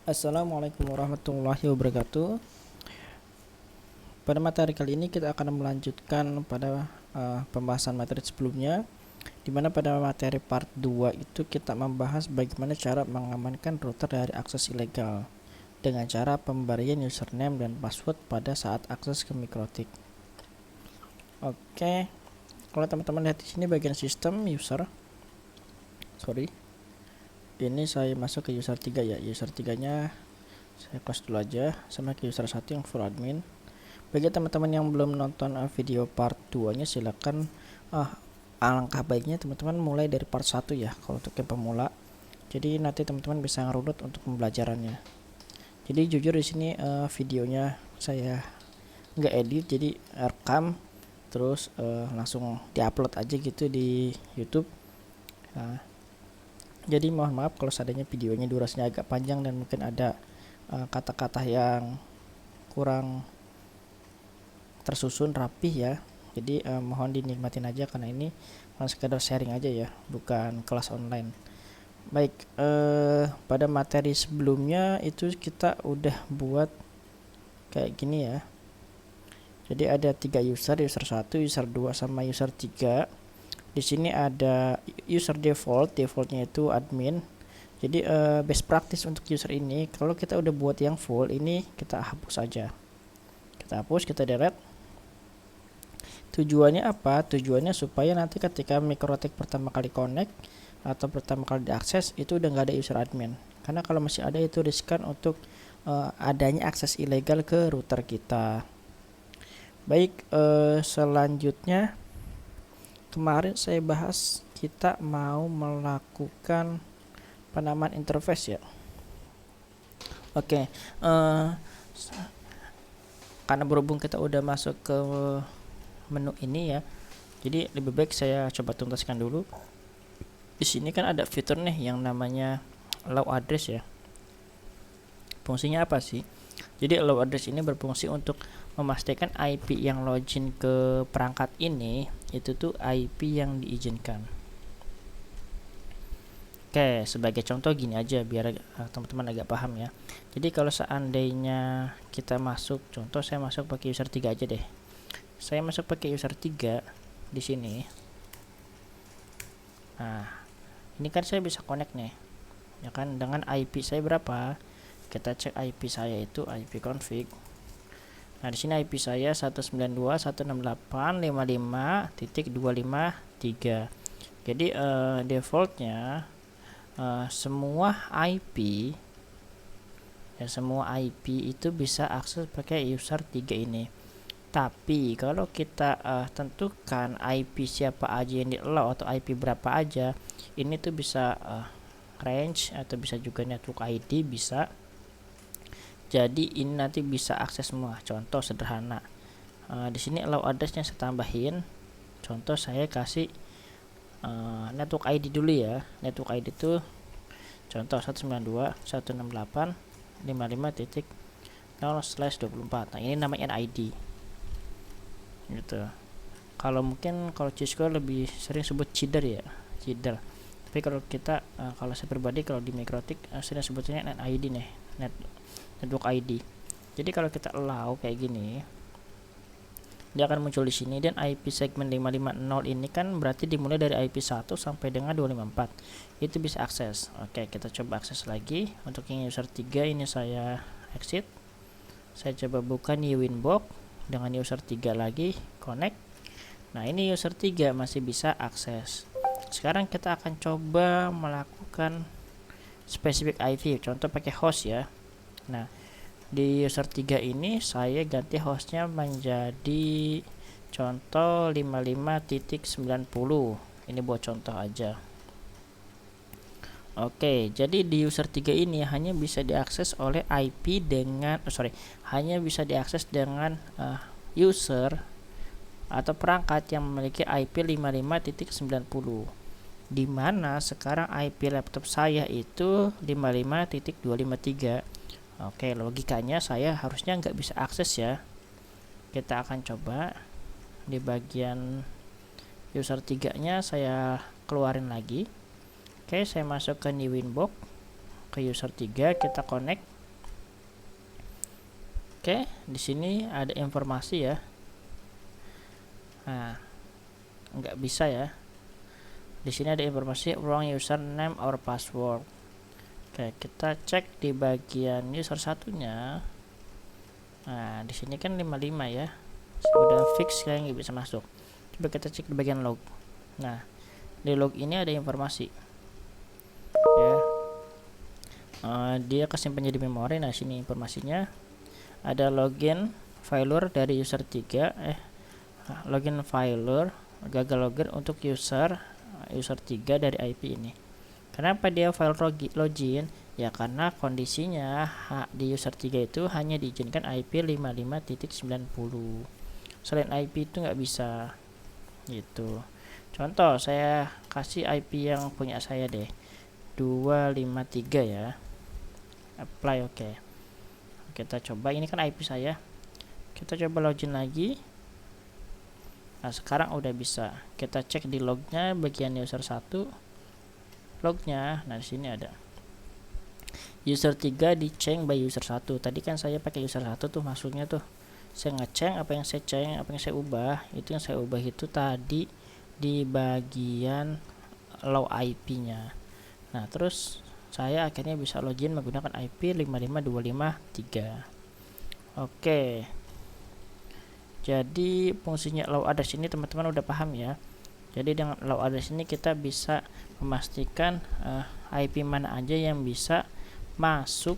Assalamualaikum warahmatullahi wabarakatuh. Pada materi kali ini kita akan melanjutkan pada pembahasan materi sebelumnya, di mana pada materi part 2 itu kita membahas bagaimana cara mengamankan router dari akses ilegal dengan cara pemberian username dan password pada saat akses ke mikrotik. Oke, kalau teman-teman lihat di sini bagian sistem user. Ini saya masuk ke user 3 ya. User 3-nya saya close dulu aja, sama ke user 1 yang full admin. Bagi teman-teman yang belum nonton video part 2 nya, silakan alangkah baiknya teman-teman mulai dari part 1 ya, kalau untuk yang pemula. Jadi nanti teman-teman bisa ngerunut untuk pembelajarannya. Jadi jujur di sini videonya saya nggak edit, jadi rekam terus langsung diupload aja gitu di YouTube. Jadi mohon maaf kalau seandainya videonya durasinya agak panjang dan mungkin ada kata-kata yang kurang tersusun rapih ya. Jadi mohon dinikmatin aja karena ini sekedar sharing aja ya, bukan kelas online. Baik, pada materi sebelumnya itu kita udah buat kayak gini ya. Jadi ada 3 user 1, user 2 sama user 3. Di sini ada user defaultnya itu admin. Jadi best practice untuk user ini, kalau kita udah buat yang full ini kita hapus aja. Kita hapus, kita delete. Tujuannya apa? Tujuannya supaya nanti ketika mikrotik pertama kali connect atau pertama kali diakses itu udah nggak ada user admin. Karena kalau masih ada itu riskan untuk adanya akses ilegal ke router kita. Baik, selanjutnya kemarin saya bahas kita mau melakukan penamaan interface ya. Oke, karena berhubung kita udah masuk ke menu ini ya, jadi lebih baik saya coba tuntaskan dulu. Di sini kan ada fitur nih yang namanya allow address ya. Fungsinya apa sih? Jadi allow address ini berfungsi untuk memastikan IP yang login ke perangkat ini itu tuh IP yang diizinkan. Oke, sebagai contoh gini aja biar teman-teman agak paham ya. Jadi kalau seandainya kita masuk, contoh saya masuk pakai user 3 aja deh. Saya masuk pakai user 3 di sini. Nah, ini kan saya bisa connect nih. Ya kan, dengan IP saya berapa? Kita cek IP saya itu IP config. Nah, di sini IP saya 192.168.55.253. Jadi defaultnya semua IP itu bisa akses pakai user 3 ini. Tapi kalau kita tentukan IP siapa aja yang di-allow atau IP berapa aja, ini tuh bisa range atau bisa juga network ID bisa. Jadi ini nanti bisa akses semua. Contoh sederhana, di sini allow addressnya saya tambahin. Contoh saya kasih network ID dulu ya. Network ID itu contoh 192.168.55.0/24. Nah, ini namanya NID gitu. Kalau mungkin kalau Cisco lebih sering sebut CIDR ya, CIDR. Tapi kalau kita kalau saya pribadi kalau di mikrotik sering sebutnya NID nih, network ID. Jadi kalau kita allow kayak gini, dia akan muncul di sini, dan IP segmen 550 ini kan berarti dimulai dari IP 1 sampai dengan 254. Itu bisa akses. Oke, kita coba akses lagi. Untuk yang user 3 ini saya exit. Saya coba buka new winbox dengan user 3 lagi, connect. Nah, ini user 3 masih bisa akses. Sekarang kita akan coba melakukan spesifik IP, contoh pakai host ya. Nah, di user 3 ini saya ganti hostnya menjadi contoh 55.90. Ini buat contoh aja. Oke, jadi di user 3 ini hanya bisa diakses oleh IP dengan hanya bisa diakses dengan user atau perangkat yang memiliki IP 55.90. Di mana sekarang IP laptop saya itu 55.253. Oke, logikanya saya harusnya nggak bisa akses ya. Kita akan coba di bagian user 3 nya saya keluarin lagi. Oke, saya masuk ke new winbox, ke user 3, kita connect. Oke, di sini ada informasi ya. Nah, nggak bisa ya. Di sini ada informasi wrong username or password. Oke, kita cek di bagian user satunya. Nah, di sini kan 55 ya. Sudah fix, kalian nggak bisa masuk. Coba kita cek di bagian log. Nah, di log ini ada informasi ya. Dia kesimpannya di memori. Nah, sini informasinya ada login failure dari user 3, login failure, gagal login untuk user 3 dari IP ini. Kenapa dia fail login? Ya karena kondisinya di user 3 itu hanya diizinkan IP 55.90. Selain IP itu nggak bisa gitu. Contoh, saya kasih IP yang punya saya deh, 253 ya. Apply, oke. Kita coba, ini kan IP saya. Kita coba login lagi. Nah, sekarang udah bisa. Kita cek di lognya bagian user 1. Lognya, nah di sini ada user 3 diceng by user 1. Tadi kan saya pakai user 1 tuh masuknya tuh. Saya ngeceng apa yang saya ceng, apa yang saya ubah. Itu yang saya ubah itu tadi di bagian low IP-nya. Nah, terus saya akhirnya bisa login menggunakan IP 55253. Oke. Jadi fungsinya low address ini teman-teman udah paham ya. Jadi dengan low address ini kita bisa memastikan IP mana aja yang bisa masuk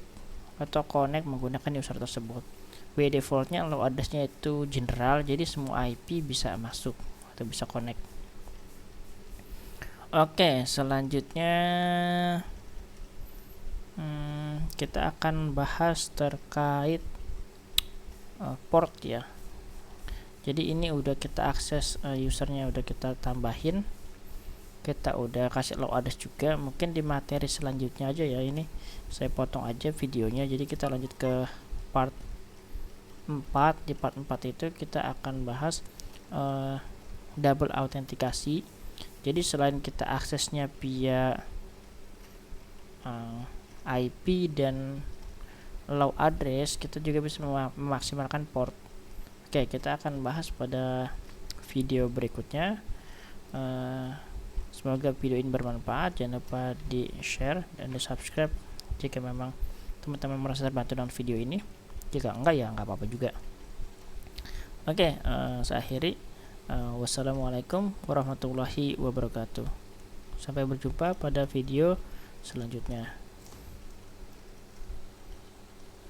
atau connect menggunakan user tersebut. By defaultnya low addressnya itu general, jadi semua IP bisa masuk atau bisa connect. Oke, selanjutnya kita akan bahas terkait port ya. Jadi ini udah kita akses usernya, udah kita tambahin, kita udah kasih low address juga. Mungkin di materi selanjutnya aja ya, ini saya potong aja videonya. Jadi kita lanjut ke part 4. Di part 4 itu kita akan bahas double autentikasi. Jadi selain kita aksesnya via IP dan low address, kita juga bisa memaksimalkan port. Oke, kita akan bahas pada video berikutnya. Semoga video ini bermanfaat. Jangan lupa di share dan di subscribe jika memang teman-teman merasa terbantu dengan video ini. Jika enggak ya nggak apa-apa juga. Oke, saya akhiri. Wassalamualaikum warahmatullahi wabarakatuh. Sampai berjumpa pada video selanjutnya.